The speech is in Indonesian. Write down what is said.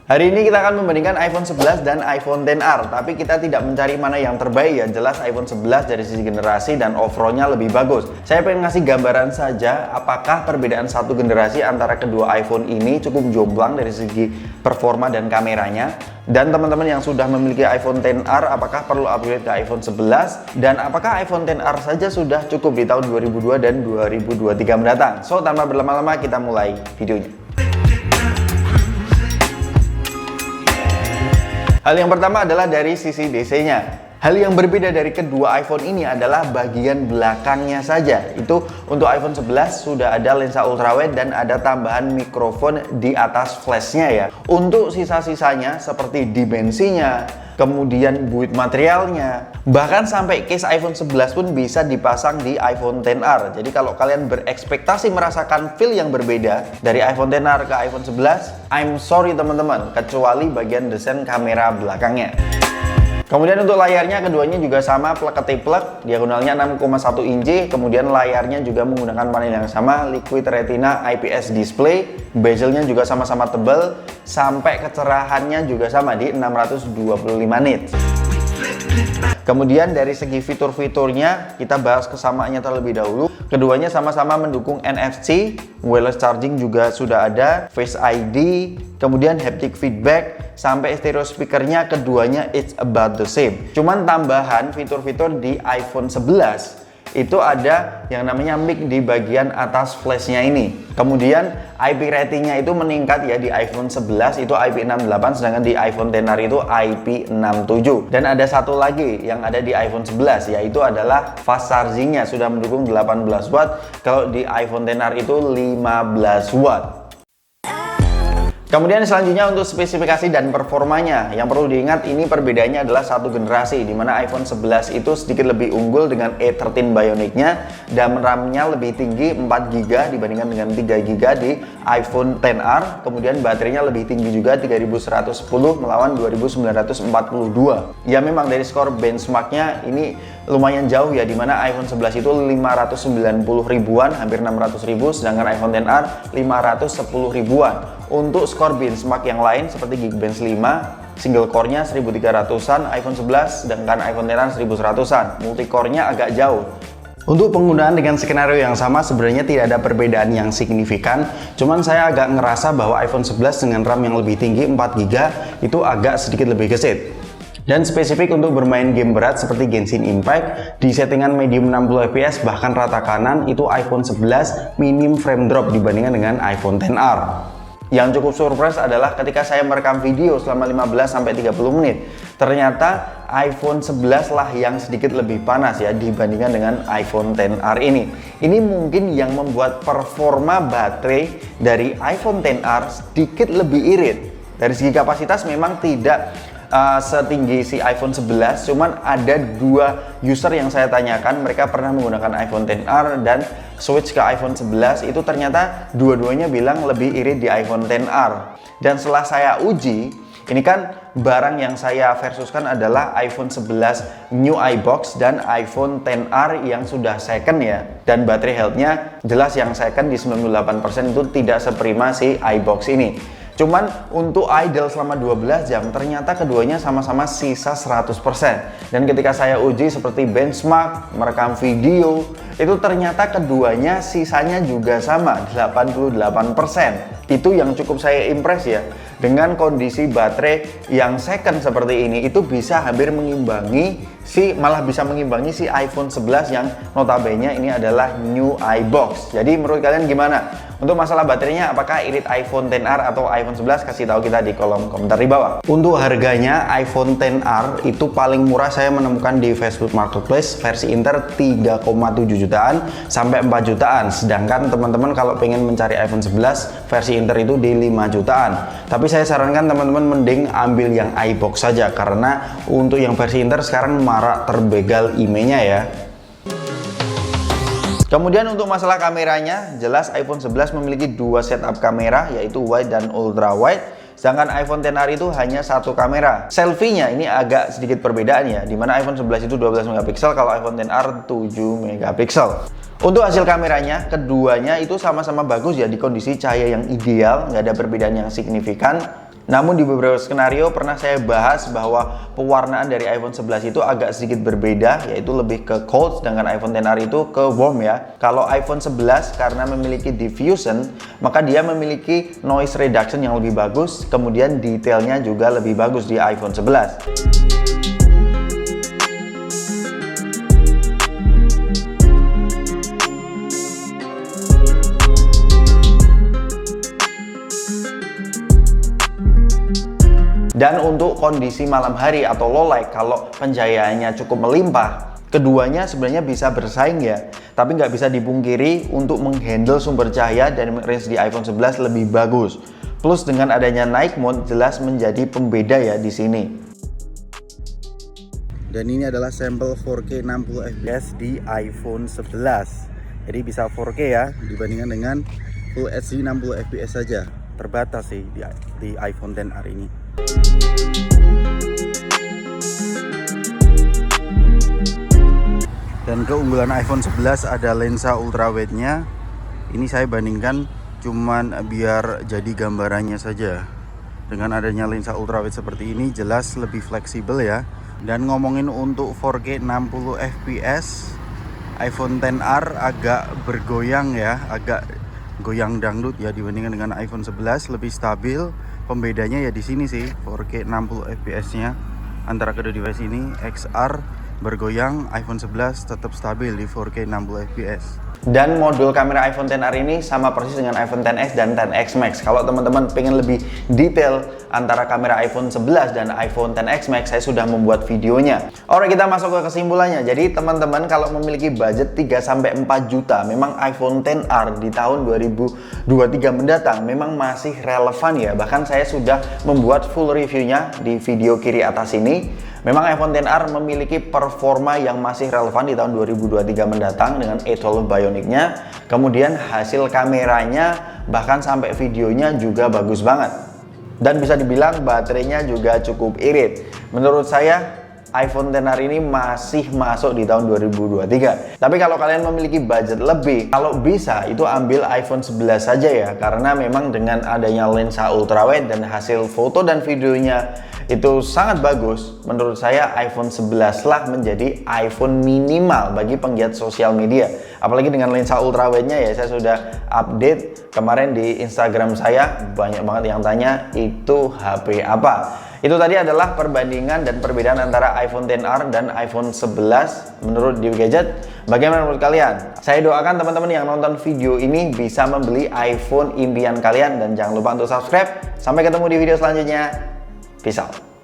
Hari ini kita akan membandingkan iPhone 11 dan iPhone XR, tapi kita tidak mencari mana yang terbaik ya. Jelas iPhone 11 dari sisi generasi dan overall-nya lebih bagus. Saya pengen ngasih gambaran saja apakah perbedaan satu generasi antara kedua iPhone ini cukup jomplang dari segi performa dan kameranya. Dan teman-teman yang sudah memiliki iPhone XR, apakah perlu upgrade ke iPhone 11? Dan apakah iPhone XR saja sudah cukup di tahun 2002 dan 2023 mendatang? So, tanpa berlama-lama kita mulai videonya. Hal yang pertama adalah dari sisi DC-nya. Hal yang berbeda dari kedua iPhone ini adalah bagian belakangnya saja. Itu untuk iPhone 11 sudah ada lensa ultrawide dan ada tambahan mikrofon di atas flashnya ya. Untuk sisa-sisanya seperti dimensinya, kemudian build materialnya, bahkan sampai case iPhone 11 pun bisa dipasang di iPhone XR. Jadi kalau kalian berekspektasi merasakan feel yang berbeda dari iPhone XR ke iPhone 11, I'm sorry teman-teman, kecuali bagian desain kamera belakangnya. Kemudian untuk layarnya keduanya juga sama, plug-and-plug, diagonalnya 6,1 inci, kemudian layarnya juga menggunakan panel yang sama, Liquid Retina IPS display, bezelnya juga sama-sama tebal, sampai kecerahannya juga sama di 625 nits. Kemudian dari segi fitur-fiturnya kita bahas kesamaannya terlebih dahulu. Keduanya sama-sama mendukung NFC, wireless charging juga sudah ada, Face ID, kemudian haptic feedback, sampai stereo speakernya keduanya it's about the same. Cuman tambahan fitur-fitur di iPhone 11 itu ada yang namanya mic di bagian atas flashnya ini. Kemudian IP ratingnya itu meningkat ya, di iPhone 11 itu IP68, sedangkan di iPone XR itu IP67. Dan ada satu lagi yang ada di iPhone 11, yaitu adalah fast chargingnya sudah mendukung 18 watt, kalau di iPhone XR itu 15 watt. Kemudian selanjutnya untuk spesifikasi dan performanya, yang perlu diingat ini perbedaannya adalah satu generasi, di mana iPhone 11 itu sedikit lebih unggul dengan A13 Bionic-nya dan RAM-nya lebih tinggi 4GB dibandingkan dengan 3GB di iPhone XR. Kemudian baterainya lebih tinggi juga 3110 melawan 2942. Ya memang dari skor benchmark-nya ini lumayan jauh ya, di mana iPhone 11 itu 590 ribuan, hampir 600 ribu, sedangkan iPhone XR 510 ribuan. Untuk skor benchmark yang lain seperti Geekbench 5, single core-nya 1300-an iPhone 11, sedangkan iPhone XR 1100-an. Multi-core-nya agak jauh. Untuk penggunaan dengan skenario yang sama sebenarnya tidak ada perbedaan yang signifikan, cuman saya agak ngerasa bahwa iPhone 11 dengan RAM yang lebih tinggi 4GB itu agak sedikit lebih gesit. Dan spesifik untuk bermain game berat seperti Genshin Impact, di settingan medium 60 fps bahkan rata kanan itu iPhone 11 minim frame drop dibandingkan dengan iPhone XR. Yang cukup surprise adalah ketika saya merekam video selama 15-30 menit, ternyata iPhone 11 lah yang sedikit lebih panas ya dibandingkan dengan iPhone XR ini. Ini mungkin yang membuat performa baterai dari iPhone XR sedikit lebih irit. Dari segi kapasitas memang tidak setinggi si iPhone 11, cuman ada dua user yang saya tanyakan, mereka pernah menggunakan iPhone XR dan switch ke iPhone 11, itu ternyata dua-duanya bilang lebih irit di iPhone XR. Dan setelah saya uji, ini kan barang yang saya versuskan adalah iPhone 11 New iBox dan iPhone XR yang sudah second ya, dan baterai health-nya jelas yang second di 98% itu tidak seprima si iBox ini. Cuman untuk idle selama 12 jam ternyata keduanya sama-sama sisa 100%. Dan ketika saya uji seperti benchmark, merekam video, itu ternyata keduanya sisanya juga sama, 88%. Itu yang cukup saya impress ya. Dengan kondisi baterai yang second seperti ini, itu bisa hampir mengimbangi malah bisa mengimbangi si iPhone 11 yang notabene ini adalah New iBox. Jadi menurut kalian gimana? Untuk masalah baterainya, apakah irit iPhone XR atau iPhone 11? Kasih tahu kita di kolom komentar di bawah. Untuk harganya, iPhone XR itu paling murah saya menemukan di Facebook Marketplace, versi Inter 3,7 jutaan sampai 4 jutaan. Sedangkan teman-teman kalau pengen mencari iPhone 11 versi Inter itu di 5 jutaan. Tapi saya sarankan teman-teman mending ambil yang iBox saja, karena untuk yang versi Inter sekarang marak terbegal IMEI-nya ya. Kemudian untuk masalah kameranya, jelas iPhone 11 memiliki dua setup kamera, yaitu wide dan ultra wide. Sedangkan iPhone XR itu hanya satu kamera. Selfie-nya ini agak sedikit perbedaan ya, dimana iPhone 11 itu 12 megapiksel, kalau iPhone XR 7 megapiksel. Untuk hasil kameranya, keduanya itu sama-sama bagus ya di kondisi cahaya yang ideal, nggak ada perbedaan yang signifikan. Namun di beberapa skenario pernah saya bahas bahwa pewarnaan dari iPhone 11 itu agak sedikit berbeda, yaitu lebih ke cold, sedangkan iPhone XR itu ke warm ya. Kalau iPhone 11 karena memiliki diffusion, maka dia memiliki noise reduction yang lebih bagus, kemudian detailnya juga lebih bagus di iPhone 11. Dan untuk kondisi malam hari atau low light, kalau pencahayaannya cukup melimpah, keduanya sebenarnya bisa bersaing ya. Tapi nggak bisa dipungkiri untuk menghandle sumber cahaya dan range di iPhone 11 lebih bagus. Plus dengan adanya night mode jelas menjadi pembeda ya di sini. Dan ini adalah sampel 4K 60 fps di iPhone 11. Jadi bisa 4K ya dibandingkan dengan Full HD 60 fps saja. Terbatas sih di iPhone XR ini. Dan keunggulan iPhone 11 ada lensa ultrawide-nya. Ini saya bandingkan cuman biar jadi gambarannya saja. Dengan adanya lensa ultrawide seperti ini jelas lebih fleksibel ya. Dan ngomongin untuk 4K 60 fps, iPhone XR agak bergoyang ya, agak goyang dangdut ya dibandingkan dengan iPhone 11, lebih stabil. Pembedanya ya di sini sih, 4K 60 fps-nya antara kedua device ini. XR bergoyang, iPhone 11 tetap stabil di 4K 60 fps. Dan modul kamera iPhone XR ini sama persis dengan iPhone XS dan XS Max. Kalau teman-teman pengen lebih detail antara kamera iPhone 11 dan iPhone XS Max, saya sudah membuat videonya. Oke, kita masuk ke kesimpulannya. Jadi teman-teman kalau memiliki budget 3-4 juta, memang iPhone XR di tahun 2023 mendatang memang masih relevan ya. Bahkan saya sudah membuat full reviewnya di video kiri atas ini. Memang iPhone XR memiliki performa yang masih relevan di tahun 2023 mendatang dengan A12 Bionic-nya. Kemudian hasil kameranya bahkan sampai videonya juga bagus banget. Dan bisa dibilang baterainya juga cukup irit. Menurut saya iPhone XR ini masih masuk di tahun 2023. Tapi kalau kalian memiliki budget lebih, kalau bisa itu ambil iPhone 11 saja ya. Karena memang dengan adanya lensa ultrawide dan hasil foto dan videonya itu sangat bagus. Menurut saya iPhone 11 lah menjadi iPhone minimal bagi penggiat sosial media. Apalagi dengan lensa ultrawide-nya ya, saya sudah update kemarin di Instagram saya, banyak banget yang tanya itu HP apa. Itu tadi adalah perbandingan dan perbedaan antara iPhone XR dan iPhone 11 menurut Dewi Gadget. Bagaimana menurut kalian? Saya doakan teman-teman yang nonton video ini bisa membeli iPhone impian kalian, dan jangan lupa untuk subscribe. Sampai ketemu di video selanjutnya. Peace out.